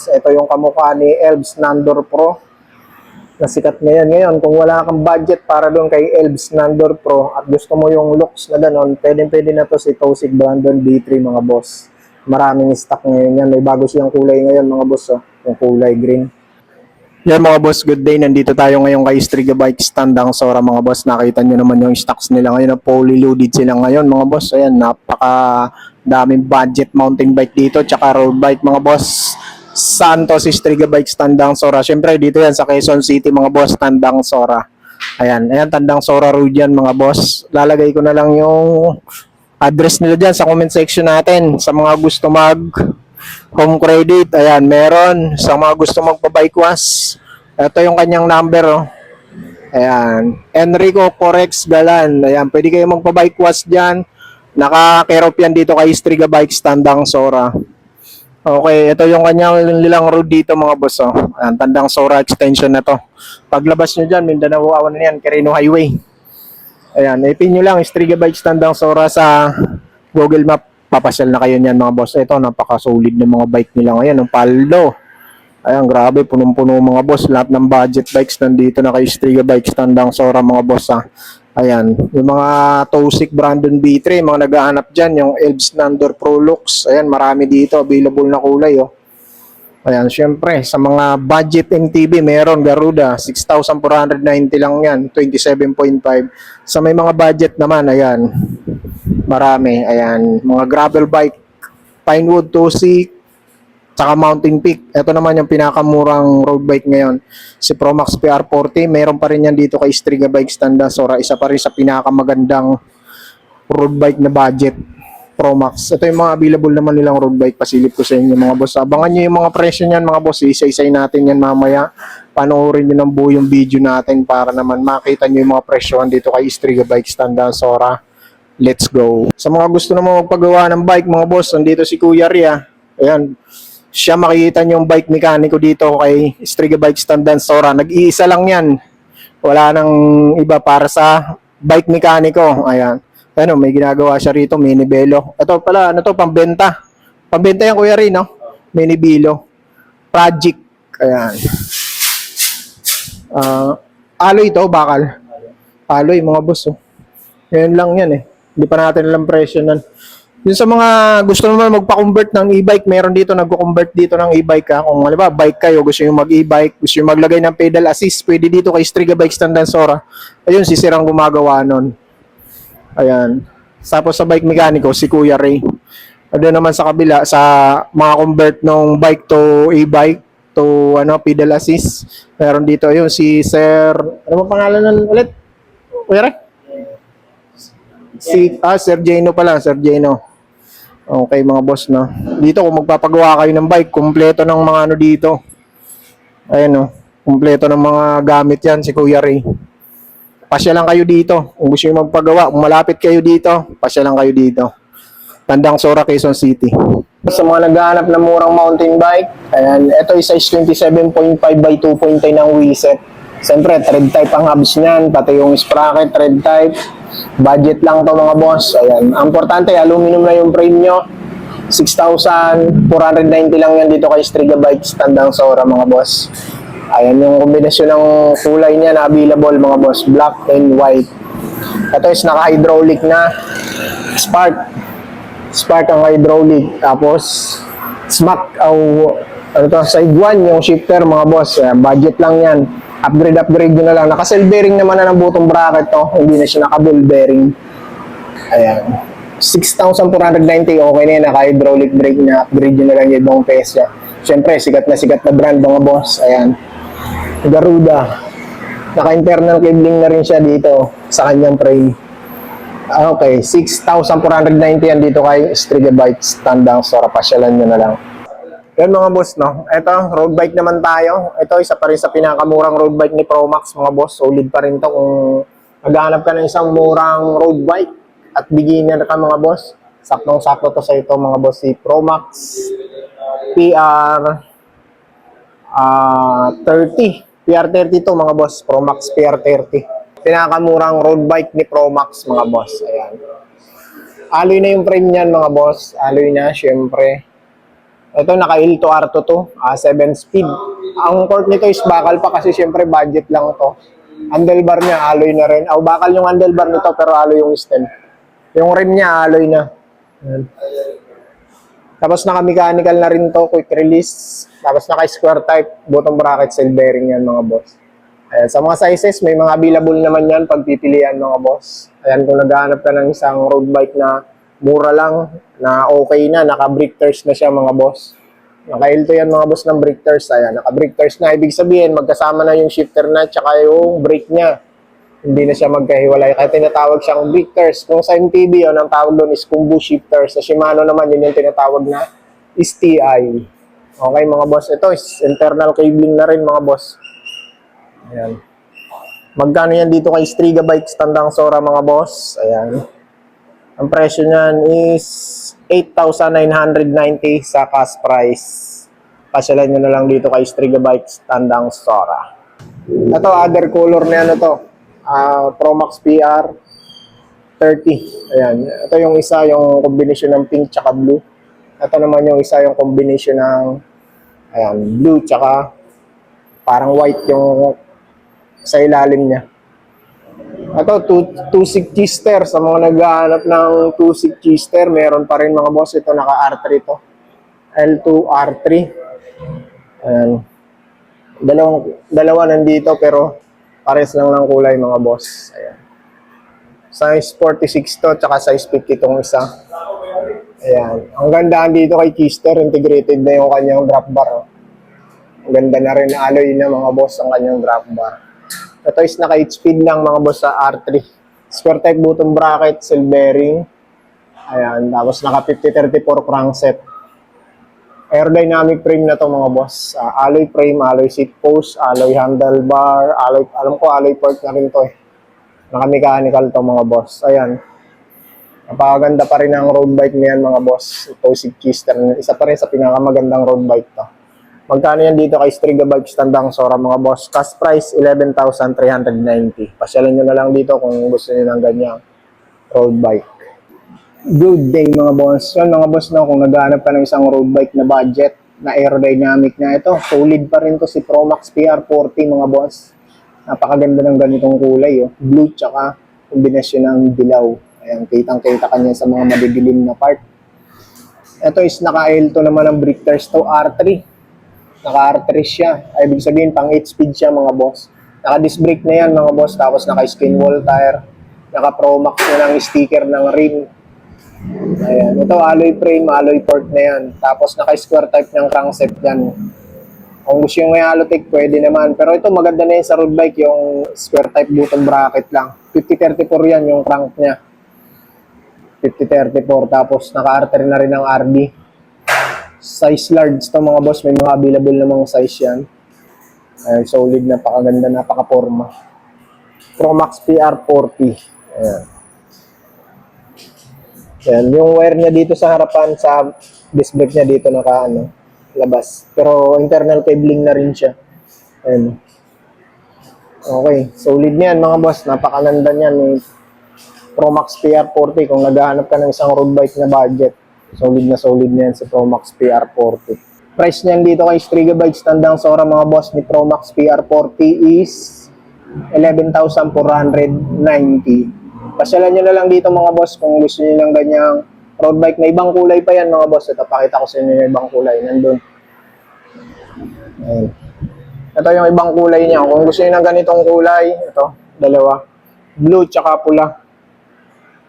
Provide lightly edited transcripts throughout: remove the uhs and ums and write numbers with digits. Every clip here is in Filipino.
boss. Ito yung kamukha ni Elbs Nandor Pro. Nasikat ngayon. Ngayon, kung wala kang budget para doon kay Elbs Nandor Pro at gusto mo yung looks na ganon, pwede na to si Tosig Brandon B3 mga boss. Maraming stock ngayon yan. May bago siyang kulay ngayon mga boss. Oh. Yung kulay green. Yan mga boss, good day. Nandito tayo ngayon kay Striga Bikes Tandang Sora mga boss. Nakita nyo naman yung stocks nila ngayon. Fully loaded sila ngayon mga boss. Ayan, napaka daming budget mountain bike dito. Tsaka road bike mga boss. Saan to si Striga Bikes Tandang Sora? Siyempre dito yan sa Quezon City mga boss, Tandang Sora. Ayan, Tandang Sora Road yan mga boss. Lalagay ko na lang yung address nila dyan sa comment section natin. Sa mga gusto mag home credit, ayan, meron. Sa mga gusto magpa-bike wash, ito yung kanyang number, oh. Ayan, Enrico Corex Galan. Ayan, pwede kayo magpa-bike wash dyan. Naka-care off yan dito kay Striga Bikes Tandang Sora. Okay, ito yung kanyang nilang road dito mga boss, oh. Ayan, Tandang Sora extension na to. Paglabas nyo dyan, Mindanao awan na yan, Quirino Highway. Ayan, ipin nyo lang Striga Bikes Tandang Sora sa Google Map. Papasyal na kayo niyan mga boss. Ito, napaka-solid ng mga bike nila ngayon. Ang Paldo. Ayan, grabe, punong-puno mga boss. Lahat ng budget bikes nandito na kay Striga Bikes Tandang Sora mga boss, ha. Ayan, yung mga Tosig Brandon B3, mga naghahanap dyan, yung Elbs Nandor Pro Lux. Ayan, marami dito, available na kulay, oh. Ayan, syempre, sa mga budget MTB, meron Garuda, 6,490 lang yan, 27.5. Sa may mga budget naman, ayan, marami. Ayan, mga gravel bike, Pinewood 2C, saka Mountain Peak. Ito naman yung pinakamurang road bike ngayon. Si Promax PR40, meron pa rin yan dito kay Striga Bikes Tandang Sora. Isa pa rin sa pinakamagandang road bike na budget, Promax. Ito yung mga available naman nilang road bike. Pasilip ko sa inyo mga boss. Abangan nyo yung mga presyo niyan mga boss. Isa-isay natin yan mamaya. Panoorin nyo ng buo yung video natin para naman makita nyo yung mga presyohan dito kay Striga Bikes Tandang Sora. Let's go. Sa mga gusto naman magpagawa ng bike mga boss, nandito si Kuya Ria. Ayan, siya makikita nyo yung bike mekaniko dito kay Striga Bikes Tandang Sora. Nag-iisa lang yan. Wala nang iba para sa bike mekaniko. Ayan. Ano, may ginagawa siya rito, mini belo. Ito pala, ano to, pambenta. Pambenta yan Kuya Ria, no? Mini belo. Project. Ayan. Alloy ito, bakal. Alloy mga boss, oh. Yan lang yan eh. Hindi pa natin alam presyo nun. Yung sa mga gusto naman magpa-convert ng e-bike, meron dito nagko-convert dito ng e-bike, ha. Kung halimbawa bike kayo, gusto niyo mag-e-bike, gusto niyo maglagay ng pedal assist, pwede dito kay Striga Bikes Tandang Sora. Ayun, si Sirang gumagawa nun. Ayan. Tapos sa bike mekaniko, si Kuya Ray. Ano naman sa kabila, sa mga convert ng bike to e-bike, to pedal assist, meron dito, ayun, si Sir, ano ba pangalan nun ulit? Kuya Ray? Sir Jeno pala, Sir Jeno. Okay mga boss, no. Dito kung magpapagawa kayo ng bike, kumpleto ng mga dito. Ayan, no. Kumpleto ng mga gamit yan si Kuya Ray. Pasya lang kayo dito. Kung gusto niyo magpagawa, kung malapit kayo dito, pasya lang kayo dito. Tandang Sora, Quezon City. Sa mga naghahanap ng murang mountain bike, ayan, ito ay size 27.5 by 2.9 ng Wiset. Siyempre, thread type ang hubs niyan, pati yung sprocket, thread type. Budget lang to mga boss. Ayan. Ang importante, aluminum na yung frame nyo. 6,490 lang yan dito kay Striga Bikes Tandang Sora mga boss. Ayan yung kombinasyon ng kulay niya na available mga boss. Black and white. Ito is naka-hydraulic na spark. Spark ang hydraulic. Tapos smack side 1 yung shifter mga boss. Ayan, budget lang yan. Upgrade nyo na lang. Naka-cell bearing naman na ng butong bracket to. Hindi na siya naka-ball bearing. Ayan. 6,490. Okay na yan. Naka-hydraulic brake na. Upgrade nyo na lang yung ibang pesa. Siyempre, sikat na brand mga boss. Ayan. Garuda. Naka-internal cabling na rin siya dito sa kanyang frame. Okay. 6,490 yan dito kay Striga Bikes Tandang Sora. Pasyalan nyo na lang. Yan mga boss, no? Ito, road bike naman tayo. Ito, isa pa rin sa pinakamurang road bike ni Promax, mga boss. Solid pa rin to kung naghahanap ka ng isang murang road bike at beginner ka, mga boss. Saktong-sakto to sa ito, mga boss. Si Promax PR 30. PR30 to, mga boss. Promax PR30. Pinakamurang road bike ni Promax, mga boss. Ayan. Alloy na yung frame niyan, mga boss. Alloy na, syempre. Ito, naka-L to R to to, 7 speed. Ang cork nito is bakal pa kasi syempre budget lang to. Handlebar niya, alloy na rin. Bakal yung handlebar nito pero alloy yung stem. Yung rim niya, alloy na. Ayan. Tapos naka-mechanical na rin to, quick release. Tapos naka-square type, bottom bracket, cell bearing yan mga boss. Ayan, sa mga sizes, may mga available naman yan pagpipilian mga boss. Ayan, kung naghahanap ka ng isang road bike na mura lang, na okay na, naka-brick na siya mga boss. Naka-L2 yan mga boss ng brake tires. Ayan, naka-brake tires na. Ibig sabihin, magkasama na yung shifter na tsaka yung brake niya. Hindi na siya magkahiwalay. Kaya tinatawag siyang brake tires. Kung sa MTB, yun, ang tawag doon is combo shifters. Sa Shimano naman, yun yung tinatawag na STI. Okay mga boss. Ito is internal cabling na rin mga boss. Ayan. Magkano yan dito kay Striga Bikes Tandang Sora mga boss? Ayan. Ang presyo niyan is 8,990 sa cash price. Pasyalan nyo na lang dito kay Striga Bikes Tandang Sora. Ito, other color na yan ito. Pro Max PR 30. Ayan. Ito yung isa, yung combination ng pink tsaka blue. Ito naman yung isa, yung combination ng ayan, blue tsaka parang white yung sa ilalim niya. Ito, two-seat chister. Sa mga naghahanap ng two-seat chister, meron pa rin mga boss. Ito, naka R3 to. L2 R3. Ayan. Dalawa nandito pero pares lang ng kulay mga boss. Ayan. Size 46 to, tsaka size 50 tong isa. Ayan. Ang gandaan dito kay Chister, integrated na yung kanyang drop bar. Ang ganda na rin, alloy na mga boss ang kanyang drop bar. Ito is naka 8 speed lang mga boss sa R3. Square type bottom bracket, cell bearing. Ayan. Tapos naka 50-34 crankset. Aerodynamic frame na to mga boss. Alloy frame, alloy seat post, alloy handlebar, alloy, alam ko alloy part na rin to eh. Naka-mechanical to mga boss. Ayan. Napakaganda pa rin ang road bike niyan mga boss. Ito si Chister. Isa pa rin sa pinakamagandang road bike to. Magkano yan dito kay Striga Bikes Tandang Sora mga boss? Cash price 11,390. Pasyalan nyo na lang dito kung gusto niyo ng ganyang road bike. Good day mga boss. Yun mga boss, no, kung naghahanap ka ng isang road bike na budget, na aerodynamic na ito, solid pa rin to si Pro Max PR40 mga boss. Napakaganda ng ganitong kulay. Oh. Blue tsaka kombinasyon ng dilaw. Ayan, kitang-kita kanya sa mga madidilim na part. Ito is naka-L2 naman ng brake tires to R3. Naka-R3 siya. Ay, ibig sabihin, pang 8 speed siya mga boss. Naka-disc brake na yan mga boss. Tapos naka-skin wall tire. Naka-Pro Max na ng sticker ng rim. Ayan. Ito, alloy frame, alloy port na yan. Tapos naka-square type ng crankset yan. Kung gusto yung may Halotech, pwede naman. Pero ito, maganda na yun sa road bike, yung square type button bracket lang. 50-34 yan yung crank niya. 50-34. Tapos naka-R3 na rin ng RD. Size large to mga boss. May mga available na mga size yan. Ayan, solid, napakaganda, napaka-forma. Pro Max PR40. Ayan. Ayan. Yung wire niya dito sa harapan, sa disc brake niya dito labas. Pero internal cabling na rin siya. Ayan. Okay. Solid niyan mga boss. Napakalanda niyan. Pro Max PR40. Kung naghahanap ka ng isang road bike na budget, solid niyan si Pro Max PR40. Price niyan dito kay Striga Bikes Tandang Sora mga boss ni Pro Max PR40 is 11,490. Pasyalan nyo na lang dito mga boss kung gusto niyo ng ganyang road bike. May ibang kulay pa yan mga boss. Ito, pakita ko sa inyo yung ibang kulay. Nandun. Ayan. Ito yung ibang kulay niya. Kung gusto niyo ng ganitong kulay, ito, dalawa. Blue tsaka pula.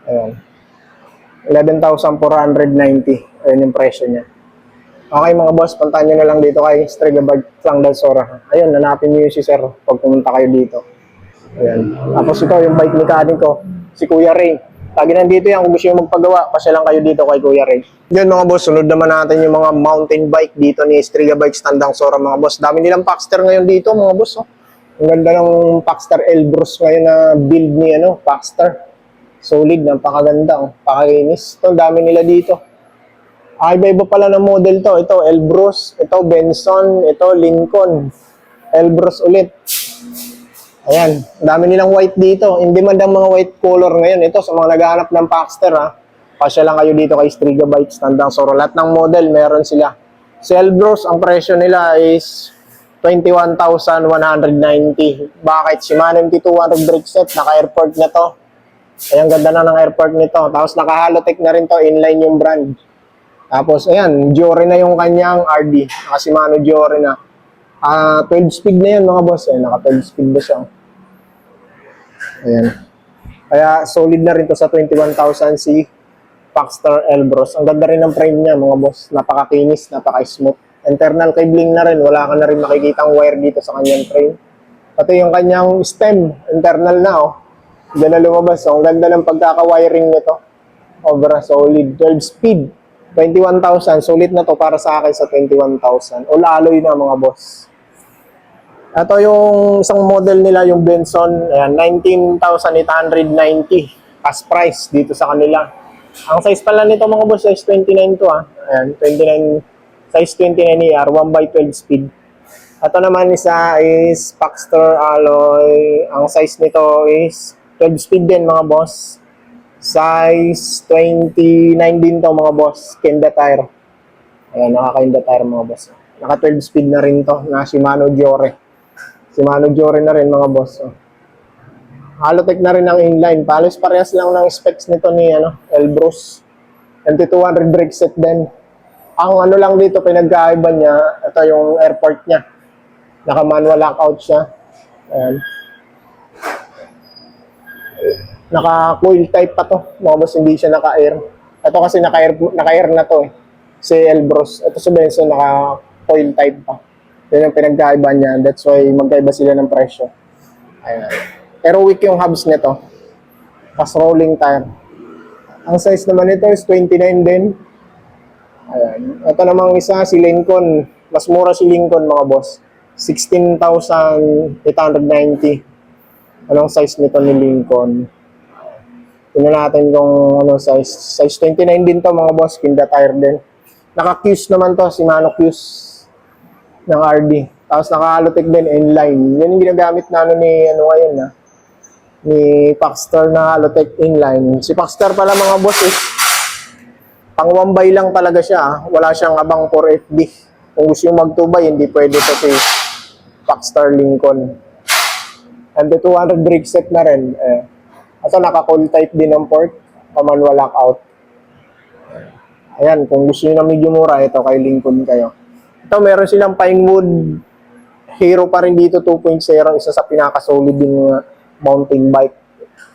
Ayan. 11,490. Ayan yung presyo niya. Okay mga boss, puntahan nyo na lang dito kay Striga Bikes Tandang Sora. Ayun, hanapin nyo yung si sir pag pumunta kayo dito. Ayan. Tapos ito, yung bike mechanic ko, si Kuya Ray. Lagi nandito yan, kung gusto nyo magpagawa, pasya lang kayo dito kay Kuya Ray. Yun mga boss, sunod naman natin yung mga mountain bike dito ni Striga Bikes Tandang Sora mga boss. Dami nilang Paxter ngayon dito mga boss. Oh. Ang ganda ng Paxter Elbrus ngayon na build ni Paxter. Solid, napakaganda. Oh. Pakalinis. Ito, dami nila dito. Iba-iba pala ng model to. Ito, Elbrus. Ito, Benson. Ito, Lincoln. Elbrus ulit. Ayan. Dami nilang white dito. Hindi man ang mga white color ngayon. Ito, sa mga naghahanap ng Paxter, ha. Pasya lang kayo dito kay Striga Bikes Tandang Sora. Lahat ng model, meron sila. Si Elbrus, ang presyo nila is 21,190. Bakit? Shimano MT200 brake set, naka-airport na to. Ay, ang ganda na ng airport nito. Tapos naka-Halotech na rin to, inline yung brand. Tapos, ayan, Giore na yung kanyang RD. Naka Shimano Giore na. 12 speed na yun mga boss. Ayan, naka 12 speed na siya. Ayan. Kaya solid na rin to sa 21,000 si Paxter Elbrus. Ang ganda rin ng frame niya mga boss. Napaka-kinis, napaka-smooth. Internal cabling na rin. Wala ka na rin makikitang wire dito sa kanyang frame. Pati yung kanyang stem, internal na oh. Diyan na lumabas. So, ang ganda ng pagkaka-wiring nito. Obra solid. 12 speed. 21,000. Sulit na to para sa akin sa 21,000. All alloy na mga boss. Ito yung isang model nila, yung Benson. Ayan, 19,890. Cash price dito sa kanila. Ang size pala nito mga boss, size 29 to ah. Ayan, 29. Size 29 ER, 1x12 speed. Ito naman isa is Paxter alloy. Ang size nito is 12 speed din mga boss. Size 29 din to mga boss. Kenda tire. Ayan, naka-Kenda tire mga boss. Naka 12 speed na rin to na Shimano Giore. Shimano Giore na rin mga boss. Halotech na rin ang inline. Palos parehas lang ng specs nito ni Elbrus. MT200 brake set din. Ang ano lang dito, pinagkaiba niya, ito yung airport niya. Naka-manual lockout siya. Ayan. Naka-coil type pa to. Mga boss, hindi siya naka-air. Ito kasi naka-air na to eh. Si Elbrus. Ito si Benson, naka-coil type pa. Yun yung pinagkaiba niya. That's why magkaiba sila ng presyo. Ayan. Pero weak yung hubs nito. Fast rolling tire. Ang size naman nito is 29 din. Ayan. Ito namang isa, si Lincoln. Mas mura si Lincoln mga boss. 16,890. Anong size nito ni Lincoln? Tingnan natin kung ano size. Size 29 din to mga boss. Kenda tire din. Naka-Qs naman to. Shimano Qs ng RD. Tapos naka-Halotech din inline. Yan yung ginagamit na ngayon na. Ni Paxter na Halotech inline. Si Paxter pala mga boss pang 1x lang talaga siya. Wala siyang abang 4FD. Kung gusto yung mag-2x, hindi pwede to si Paxter Lincoln. And the 200 brake set na rin. Ito naka-coil type din ng port. Manual lockout. Ayan, kung gusto nyo na medyo mura, ito kay Lincoln kayo. Ito meron silang Pinewood Hero pa rin dito 2.0. Isa sa pinaka-solid yung mountain bike.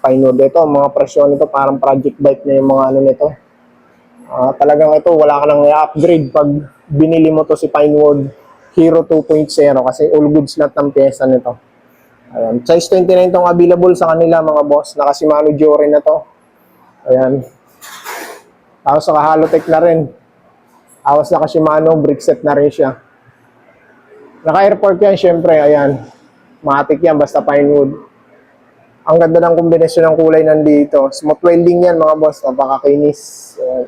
Pinewood. Ito, mga presyo nito parang project bike na yung mga ano nito. Talagang ito, wala ka nang i-upgrade pag binili mo to si Pinewood Hero 2.0 kasi all goods lahat ng pyesa nito. Ayan. Size 29 itong available sa kanila mga boss. Naka Shimano Giore na to. Ayan. Tapos naka Halotech na rin. Tapos naka Shimano brake set na rin siya. Naka airport yan syempre. Ayan. Matic yan basta Pinewood. Ang ganda ng kombinasyon ng kulay nandito. Smooth welding yan mga boss. Napakakinis. Ayan.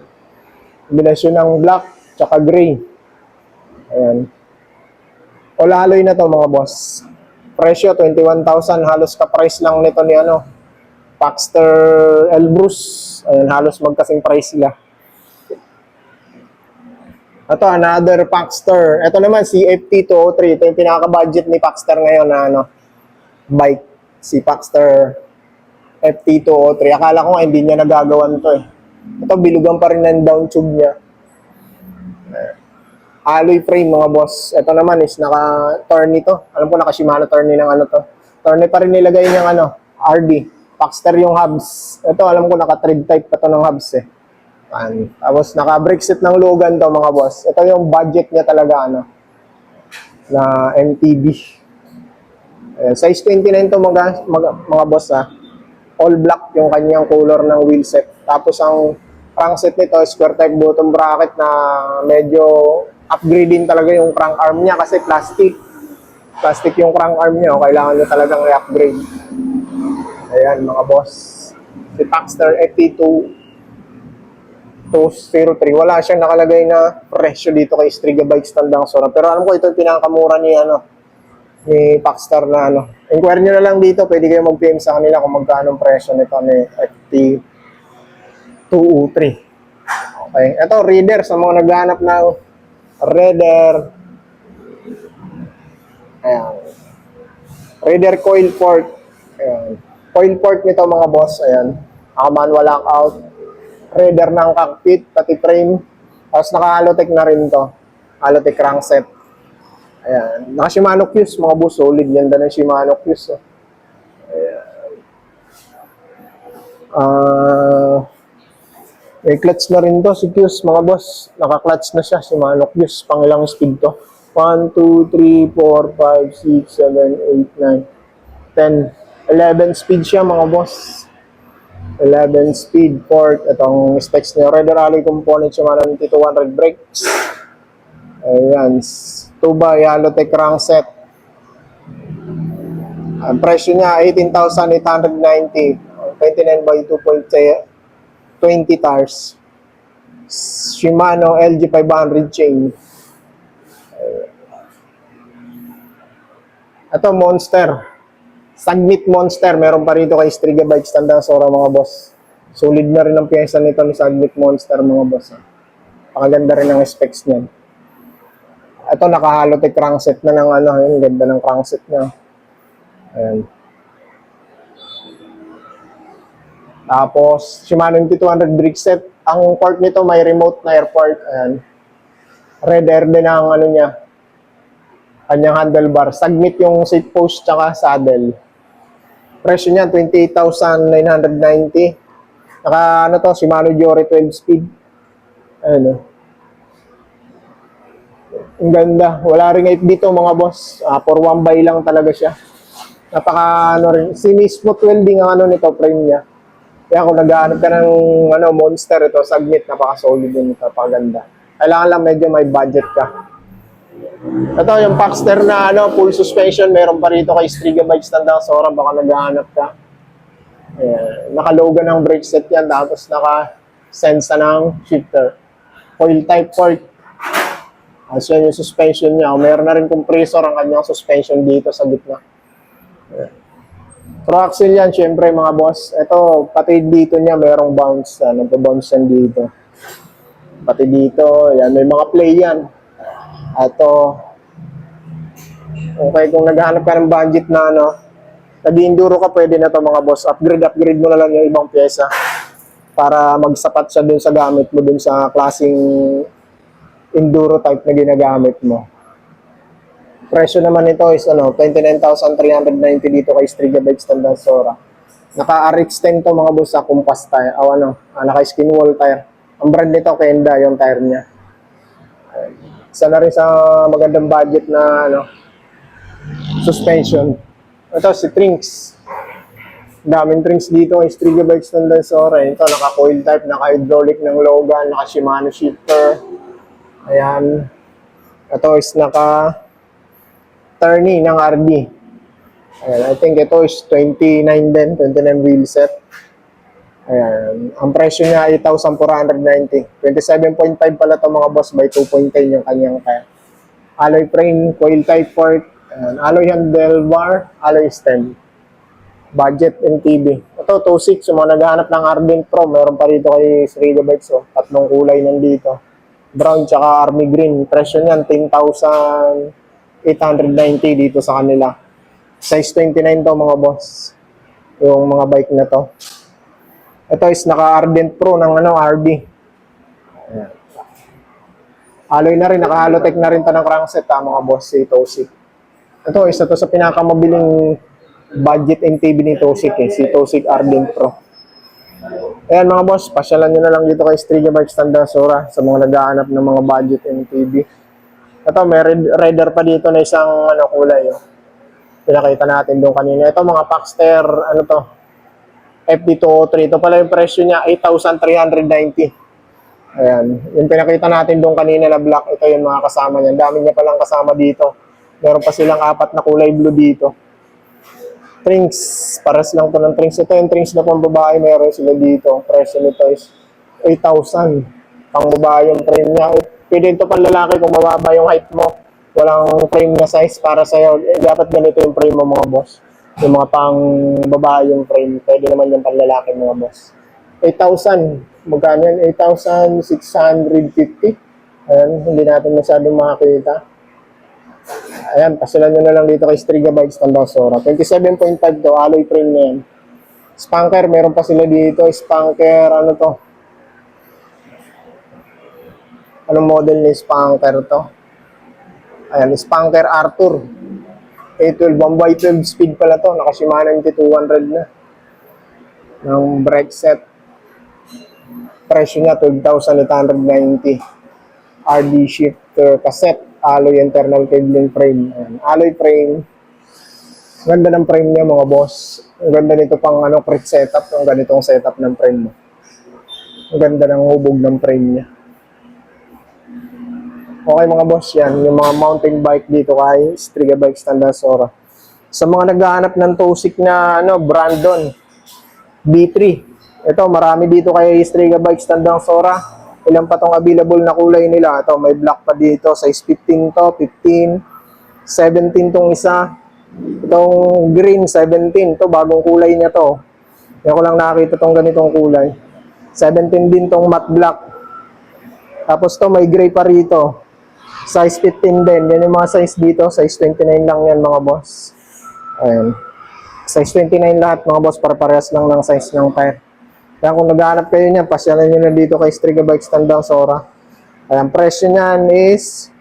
Kombinasyon ng black tsaka gray. Ayan. All alloy na to mga boss. Presyo 21,000, halos ka-price lang nito ni Paxter Elbrus. Ayan, halos magkasing price sila. Ito, another Paxter. Ito naman, si FT203. Ito yung pinaka-budget ni Paxter ngayon na bike. Si Paxter FT203. Akala ko nga hindi niya nagagawan to eh. Ito, bilugan pa rin ng down tube niya. Alloy frame mga boss. Ito naman is naka-tourney to. Alam ko naka-Shimano tourney ng to. Tourney pa rin nilagay niyang RD. Paxter yung hubs. Ito alam ko naka-thread type pa to ng hubs eh. Tapos naka-brake set ng Logan to mga boss. Ito yung budget niya talaga na MTB. Size 29 to mga boss ha. All black yung kanyang color ng wheel set. Tapos ang crankset nito square type bottom bracket na medyo upgrade din talaga yung crank arm niya kasi plastic. Plastic yung crank arm niya. Kailangan nyo talagang i-upgrade. Ayan mga boss. Si Paxter FT203. Wala siyang nakalagay na presyo dito kay Striga Bikes Tandang Sora. Pero alam ko ito yung pinakamura ni Paxter na Inquire nyo na lang dito. Pwede kayo mag-PM sa kanila kung magkano presyo nito ni FT203. Okay. Ito, reader sa mga naghahanap ng Raider. Ayan. Raider coil port. Ayan. Coil port nito mga boss. Ayan. Manual lockout. Raider ng cockpit, pati frame. Tapos naka-Halotech na rin to. Halotech crankset. Ayan. Naka Shimano Q's mga boss. Solid ganda ng Shimano Q's. Oh. Ayan. May clutch na rin to si Q's mga boss. Naka-clutch na siya. Shimano Q's. Pang ilang speed to? 1, 2, 3, 4, 5, 6, 7, 8, 9, 10. 11 speed siya mga boss. 11 speed port. Itong specs niya. Raider alloy component Shimano 200 brakes. Ayan. 2x Halotech crankset. Ang presyo niya 18,890. 29 by 2.20 tires. Shimano LG500 chain. Ito Monster. Sagmit Monster. Meron pa rito kay Striga Bikes Tandang Sora mga boss. Solid na rin ang pyesa nito ni Sagmit Monster mga boss. Pakaganda rin ang specs niyan. Ito naka-Halotech crankset na ng ano. Yung ganda ng crankset niya. Ayan. Tapos, Shimano MT200 brake set. Ang port nito may remote na airport. Ayan. Raider din ang ano niya. Kanyang handlebar. Sagmit yung seat post tsaka saddle. Presyo niya 28,990. Naka ano to, Shimano Giore 12 speed. Ayan o. Ang ganda. Wala ring 8 dito mga boss. For 1x lang talaga siya. Napaka ano rin. Semi-smooth welding ang ano nito, frame niya. Kaya kung naghahanap ka ng ano, Monster, ito, Sagmit, napaka-solid din ito, napakaganda. Kailangan lang medyo may budget ka. Ito, yung Paxter na ano, full suspension, meron pa rito kay Striga Bikes Tandang Sora, baka naghahanap ka. Ayan. Naka-logo ng brake set yan, tapos naka-sensa ng shifter. Coil type port. As yan yung suspension niya. Meron na rin compressor ang kanyang suspension dito sa gitna. Ayan. Pro axle yan, syempre mga boss. Ito, pati dito niya merong bounce. Nagpa-bounce yan dito. Pati dito, yan, may mga play yan. Ito, okay, kung naghahanap ka ng budget na ano, nag-enduro ka, pwede na to mga boss. Upgrade mo na lang yung ibang pyesa para magsapat siya dun sa gamit mo, dun sa klaseng enduro type na ginagamit mo. Presyo naman nito is ano, 29,390 dito kay Striga Bikes Tandang Sora. Naka-RX10 to mga boss sa compass tire. O ano, naka-skin wall tire. Ang brand nito, Kenda, yung tire niya. Isa na rin sa magandang budget na ano, suspension. Ito si Trinks. Daming Trinks dito kay Striga Bikes Tandang Sora. Ito, naka-coil type, naka-hydraulic ng Logan, naka-Shimano shifter. Ayan. Ito is naka-Turney ng RD. Ayan, I think ito is 29 din, 29 wheel set. Ayan, ang presyo niya 8,490. 27.5 pala ito mga boss, by 2.10 yung kanyang kaya. Alloy frame, coil type port, ayan, alloy handlebar, alloy stem. Budget MTB. Ito, 2.6, yung mga naghahanap ng Ardent Pro, meron pa rito kay Striga Bikes, oh. Tatlong kulay nandito. Brown tsaka army green. Presyo niyan, 10,890 dito sa kanila. Size 29 to mga boss. Yung mga bike na to. Ito is naka-Ardent Pro ng ano, RB. Ayan. Alloy na rin, naka-Halotech na rin to ng crankset mga boss, si Tosik. Ito, isa to sa pinakamabiling budget MTB ni Tosik, si Tosik Ardent Pro. Ayan mga boss, pasyalan nyo na lang dito kay Striga Bikes Tandang Sora sa mga naghahanap ng mga budget MTB. Ito, may rider pa dito na isang ano, kulay. Oh. Pinakita natin doon kanina. Ito mga Paxter, ano to, FD203. Ito pala yung presyo niya, 8,390. Ayan, yung pinakita natin doon kanina na black, ito yung mga kasama niya. Dami niya palang kasama dito. Meron pa silang 4 na kulay blue dito. Trinks, pares lang to ng Trinks. Ito yung Trinks na pang babae, meron sila dito. Presyo nito is 8,000. Pang babae yung frame niya. Pwede ito pang lalaki kung mababa yung height mo. Walang frame na size para sa'yo. Dapat ganito yung frame mo mga boss. Yung mga pang babae yung frame. Pwede naman yung pang lalaki mga boss. 8,000. Magkano yan? 8,650. Ayan, hindi natin masyadong makakita. Ayan, pasulan nyo na lang dito kay Striga Bikes Tandausora. 27.5 to, alloy frame na yan. Spanker, meron pa sila dito. Spanker, ano to? Anong model ni Spanker to? Ayan, Spanker Arthur. A12, 1x12 speed pala to. Naka Shimano MT200 na. Ng brake set. Presyo niya, 12,890. RD shifter cassette. Alloy internal cabling frame. Ayan. Alloy frame. Ganda ng frame niya mga boss. Ang ganda nito pang crit setup. Yung ganitong setup ng frame mo. Ang ganda ng hubog ng frame niya. Okay mga boss, yan. Yung mga mountain bike dito kay Striga Bikes Tandausora. Sa mga naghahanap ng Tosic na Brandon B3. Ito, marami dito kay Striga Bikes Tandausora. Ilan pa tong available na kulay nila. Ito, may black pa dito. Size 15 to, 15. 17 tong isa. Itong green, 17. Ito, bagong kulay niya to. Yan ko lang nakita tong ganitong kulay. 17 din tong matte black. Tapos to, may gray pa rito. Size 15 din. Yan yung mga size dito. Size 29 lang yan mga boss. Ayan. Size 29 lahat mga boss. Para parehas lang ng size ng tire. Kaya kung naghahanap kayo niyan, pasyalan nyo na dito kay Striga Bikes Tandausora. Ayan. Presyo niyan is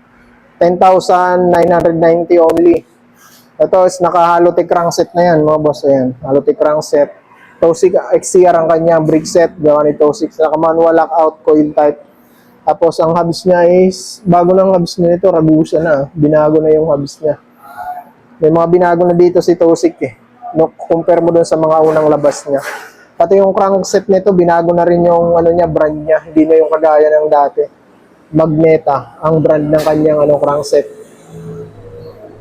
10,990 only. Ito is naka-Halotech crankset na yan mga boss. Ayan. Halotech crankset. Tosic XCR ang kanyang brake set. Gawa ni Tosic. Naka-manual lockout coil type. Tapos ang hubs niya is, bago ng hubs niya nito, Ragusa na. Binago na yung hubs niya. May mga binago na dito si Tosic eh. No, compare mo dun sa mga unang labas niya. Pati yung crankset nito, binago na rin yung brand niya. Hindi na yung kagaya ng dati. Magneta, ang brand ng kanyang crankset.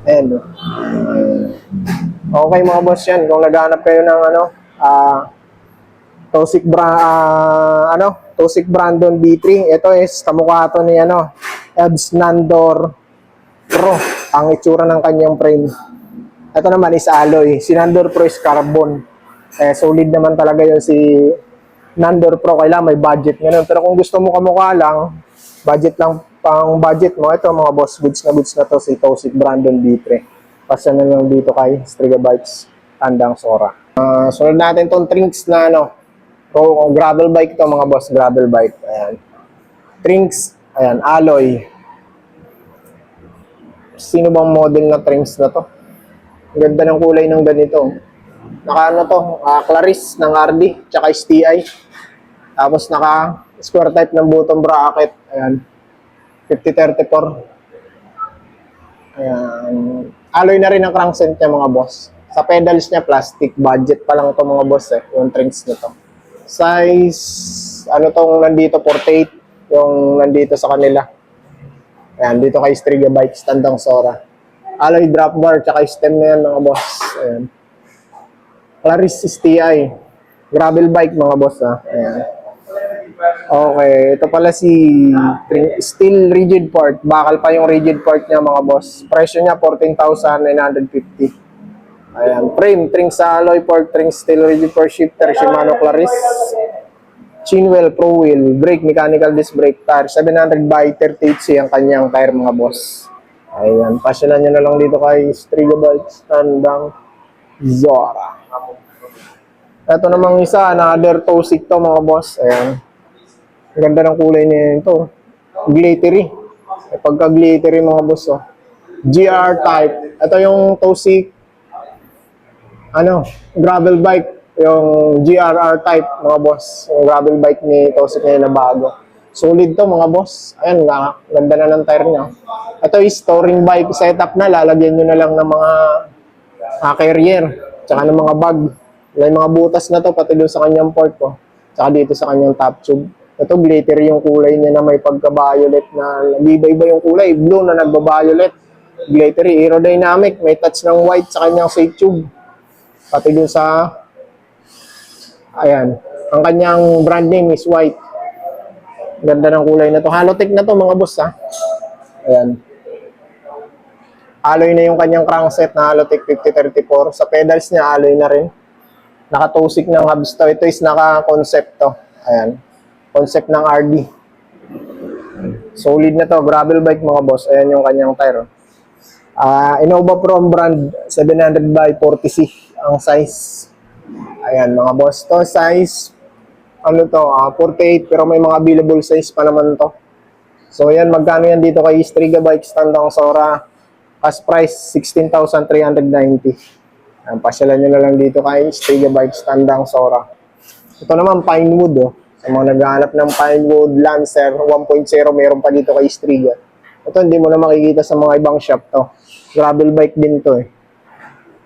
Ayan. Okay mga boss yan. Kung naghanap kayo ng Tosic Tosic Brandon B3. Ito is kamukha to ni Elbs Nandor Pro. Ang itsura ng kanyang frame. Ito naman is alloy. Si Nandor Pro is carbon. Solid naman talaga yun si Nandor Pro. Kailangan may budget ngayon. Pero kung gusto mo kamukha lang, budget lang pang budget mo. Ito mga boss, goods na to si Tosic Brandon B3. Pasya na lang dito kay Striga Bikes Tandausora. Sunod natin tong Trinks na gravel bike to mga boss, gravel bike. Ayan. Trinks, ayan, alloy. Sino bang model na Trinks na to? Ang ganda ng kulay ng ganito. Naka Claris ng RD, tsaka STI. Tapos naka square type ng bottom bracket. Ayan. 5034. Ayan. Alloy na rin ang crankset niya mga boss. Sa pedals niya, plastic. Budget pa lang to mga boss yung Trinks na to. Size, tong nandito, 48, yung nandito sa kanila. Ayan, dito kay Striga Bikes Tandausora. Alloy drop bar, tsaka stem na yan mga boss. Ayan. Claris STI. Gravel bike mga boss Ayan. Okay, ito pala si steel rigid part. Bakal pa yung rigid part niya mga boss. Presyo niya, 14,950. Ayan, frame, Trinks alloy, pork, Trinks steel rigid for shifter, Shimano Claris, Chinwell Pro Wheel, brake, mechanical disc brake, tire, 700 by 38C ang kanyang tire mga boss. Ayan, pasyalan nyo na lang dito kay Striga Bikes Tandausora. Ito namang isa, another Tosic to mga boss. Ayan, ganda ng kulay niya ito. Glittery. Pagka-glittery mga boss GR type. Ito yung Tosic gravel bike, yung GRR type mga boss, yung gravel bike ni Tosic na bago. Solid to mga boss. Ayan, ganda na ng tire niya. Ito is touring bike setup na, lalagyan nyo na lang ng mga carrier, tsaka ng mga bag. May mga butas na to, pati doon sa kanyang port tsaka dito sa kanyang top tube. Ito glittery yung kulay niya na may pagka-violet na nag-iba-iba yung kulay. Blue na nagba-violet. Glittery, aerodynamic, may touch ng white sa kanyang safety tube. Pati dun sa, ayan, ang kanyang brand name is white. Ganda ng kulay na to. Halotech na to mga boss Ayan. Alloy na yung kanyang crankset na Halotech 5034. Sa pedals niya, alloy na rin. Naka-Tosic ng hubs to. Ito is naka-concept to. Ayan. Concept ng RD. Solid na to, gravel bike mga boss. Ayan yung kanyang tire. Innova Pro ang brand, 700 by 40C ang size. Ayan mga boss, to size, ano to, 48, pero may mga available size pa naman to. So yan, magkano yan dito kay Striga Bikes Tandang Sora? Cash price, 16,390. Ayan, pasyalan nyo na lang dito kay Striga Bikes Tandang Sora. Ito naman, Pinewood, oh. Sa mga naghahanap ng Pinewood Lancer 1.0, meron pa dito kay Striga. Ito, hindi mo na makikita sa mga ibang shop to. Gravel bike din to, eh.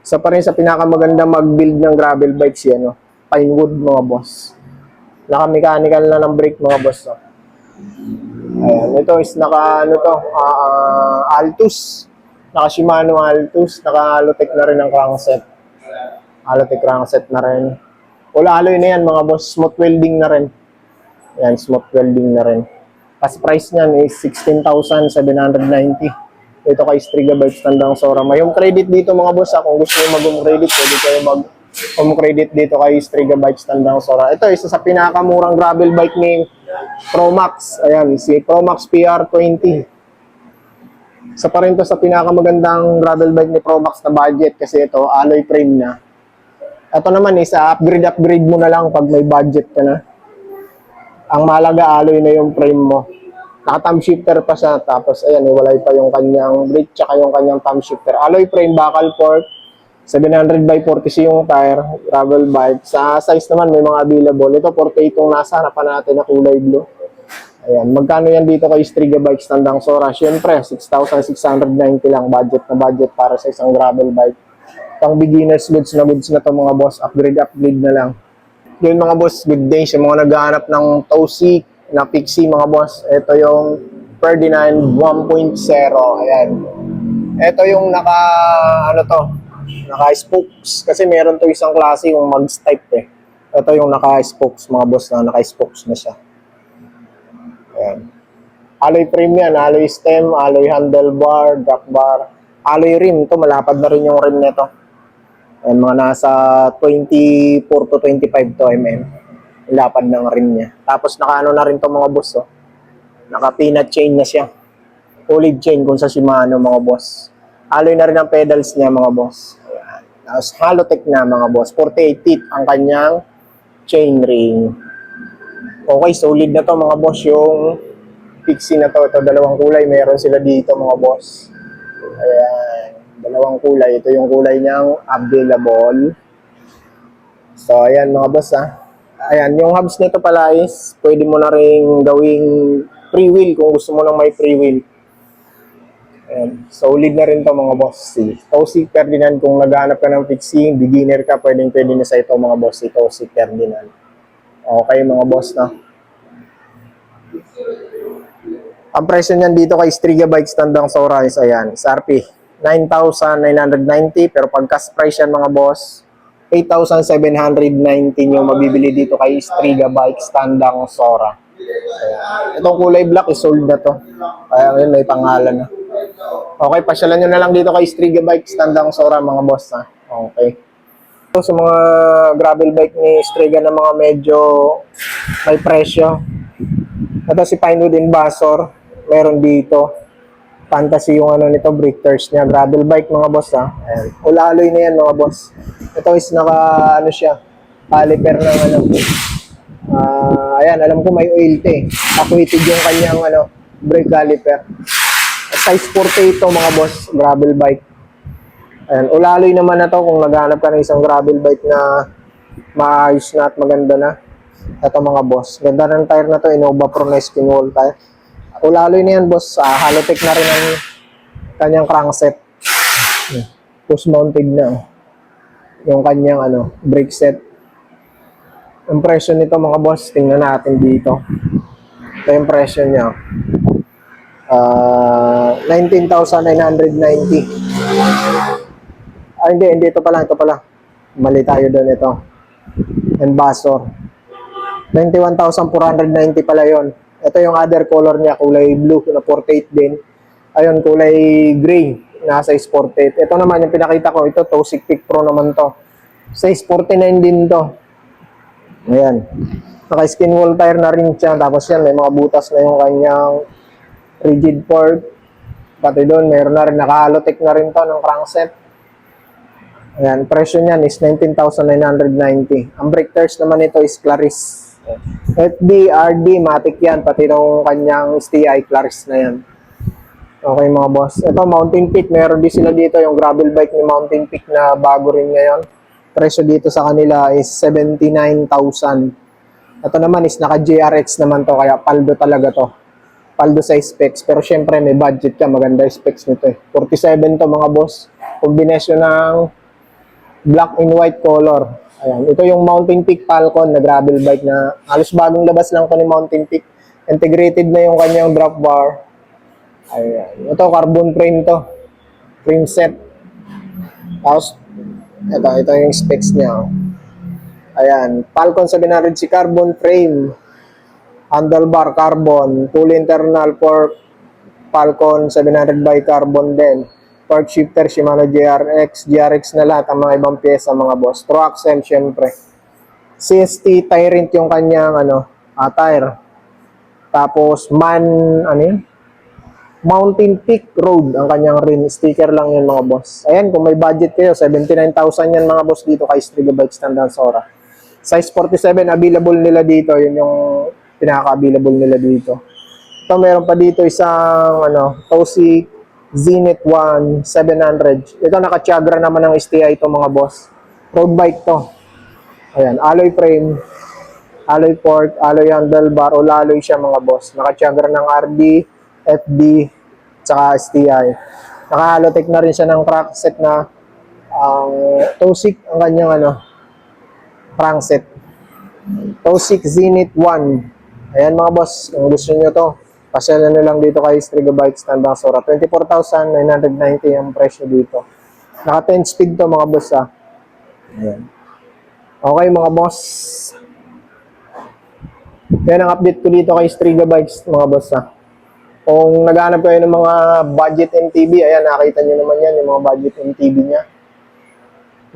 Isa pa rin sa pinakamaganda mag-build ng gravel bikes yan, oh. Pinewood, mga boss. Naka-mechanical na ng brake, mga boss, oh. Ayan, ito is Altus. Naka Shimano Altus, naka Alutec na rin ang crankset. Alutec crankset na rin. Wala alloy na yan mga boss, smooth welding na rin. Ayan, smooth welding na rin. Cash price niyan is 16,790. Ito kay Striga Bikes Tandang Sora. May home credit dito mga boss. Kung gusto nyo mag-home credit, pwede kayo mag-home credit dito kay Striga Bikes Tandang Sora. Ito, isa sa pinakamurang gravel bike ni Promax. Ayan, si Promax PR20. Isa pa rin to sa pinakamagandang gravel bike ni Promax na budget kasi ito, alloy frame na. Ito naman is upgrade mo na lang pag may budget ka na. Ang mahalaga, alloy na yung frame mo. Naka-thumb shifter pa siya, tapos ayan, iwalay pa yung kanyang brake tsaka yung kanyang thumb shifter. Alloy frame, bakal fork, 700 by 40C yung tire, gravel bike. Sa size naman, may mga available. Ito, 48 yung nasa, harapan natin na kulay blue. Ayan, magkano yan dito kay Striga Bikes Tandang Sora? Siyempre, 6,690 lang, budget na budget para sa isang gravel bike. Pang beginners goods na to mga boss, upgrade na lang. Yun mga boss, good day sa mga naghahanap ng Tosi na Pixie mga boss. Ito yung Ferdinand 1.0. Ayan. Ito yung naka-spokes. Kasi meron to isang klase yung mags type eh. Ito yung naka-spokes mga boss na naka-spokes na siya. Ayan. Alloy frame yan, alloy stem, alloy handlebar, drop bar, alloy rim. Ito, malapad na rin yung rim nito. Ayan, mga nasa 24 to 25 to mm. Lapad ng rim niya. Tapos nakaano na rin to mga boss, oh. Naka-peanut chain na siya. Olive chain kung sa Shimano mga boss. Alloy na rin ang pedals niya mga boss. Ayan. Tapos Halotech na mga boss. 48 teeth ang kanyang chain ring. Okay, solid na to mga boss. Yung Pixie na to. Ito, dalawang kulay. Meron sila dito mga boss. Ayan. Dalawang kulay. Ito yung kulay niyang available. So, ayan mga boss ha. Ayan, yung hubs nito pala is pwede mo na rin gawing free wheel kung gusto mo nang may free wheel. Ayan, solid na rin to mga boss. Si Tosi Ferdinand, kung naghahanap ka ng fixing, beginner ka, pwede na sa ito mga boss, si Tosi Ferdinand. Okay mga boss na. Ang presyo niyan dito kay Striga Bikes Tandang Sora is ayan, SRP 9,990, pero pag cash price yan mga boss, 8,719 yung mabibili dito kay Striga Bikes Tandang Sora. Ayan. Itong kulay black is sold na to. Kaya ngayon may pangalan na. Okay, pasyalan nyo na lang dito kay Striga Bikes Tandang Sora mga boss ha. Okay. So, sa mga gravel bike ni Striga na mga medyo may presyo. Ito si Pinewood Invasor. Meron dito. Fantasy yung nito, breakers niya. Gravel bike mga boss ha. Ayan. Ulaloy na yan mga boss. Ito is siya. Caliper ng ayan, alam ko may oil eh. Acquainted yung kanyang brake caliper. Size 48 to mga boss. Gravel bike. Ayan. Ulaloy naman na to kung naghanap ka ng isang gravel bike na maayos na at maganda na. Ito mga boss. Ganda ng tire na to. Innova Pro na skin wall tire. Ulaloy na yan, boss. Halotech na rin ang kanyang crankset. Push mounted na. Yung kanyang brake set. Yung presyo nito mga boss, tingnan natin dito. Ito yung presyo niya. 19,990. Hindi. Ito pala. Mali tayo doon ito. Envasor. 91,490 pala yon. Ito yung other color niya, kulay blue na 48 din. Ayun, kulay gray, nasa size 48. Ito naman yung pinakita ko, ito Tosi Peak Pro naman to. Size 49 din to. Ayan. Naka-skin wall tire na rin siya. Tapos yan, may mga butas na yung kanyang rigid fork. Pati doon, meron na rin, naka-Halotech na rin to ng crankset. Ayan, presyo niyan is 19,990. Ang brake tires naman ito is Claris. FD, RD, matic yan. Pati nung kanyang STI, Claris na yan. Okay mga boss. Ito, Mountain Peak. Meron din sila dito yung gravel bike ni Mountain Peak na bago rin ngayon. Presyo dito sa kanila is 79,000. Ito naman is naka-GRX naman to. Kaya paldo talaga to. Paldo sa specs. Pero syempre may budget ka. Maganda yung specs nito eh. 47 to mga boss. Kombinasyon ng black and white color. Ayan. Ito yung Mountain Peak Falcon na gravel bike na halos bagong labas lang to ni Mountain Peak. Integrated na yung kanyang drop bar. Ayan. Ito, carbon frame to. Frame set. Tapos, ito yung specs niya. Ayan. Falcon 700C carbon frame. Handlebar carbon. Full internal fork. Falcon 700 by carbon din. Fork shifter, Shimano GRX na lahat ang mga ibang pyesa mga boss. True axle, syempre. CST Tyrant yung kanyang tire. Tapos Mountain Peak Road ang kanyang rim. Sticker lang yun mga boss. Ayan, kung may budget kayo, 79,000 yan mga boss dito kay Striga Bikes Tandansora. Size 47 available nila dito. Yun yung pinaka-available nila dito. Ito, meron pa dito isang Tosi Zenith 1 700. Ito, naka-Chagra naman ng STI ito mga boss. Road bike to. Ayan, alloy frame, alloy fork, alloy handlebar, o alloy siya mga boss. Naka-Chagra ng RD, FD, tsaka STI. Naka-Halotech na rin siya ng crankset na Tosik ang kanyang crankset. Tosik Zenith 1. Ayan mga boss, kung gusto nyo to, pasyalan nyo lang dito kay Striga Bikes Tandansora. 24,990 ang presyo dito. Naka 10 speed to mga boss ha. Ayan. Okay mga boss. Yan ang update ko dito kay Striga Bikes mga boss ha. Kung naghahanap kayo ng mga budget MTB, ayan nakita nyo naman yan, yung mga budget MTB nya.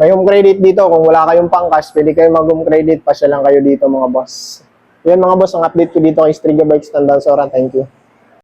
May home credit dito. Kung wala kayong pang-cash, pwede kayo mag-home credit. Pasyalan kayo dito mga boss. Yan mga boss, ang update ko dito kay Striga Bikes Tandansora. Thank you.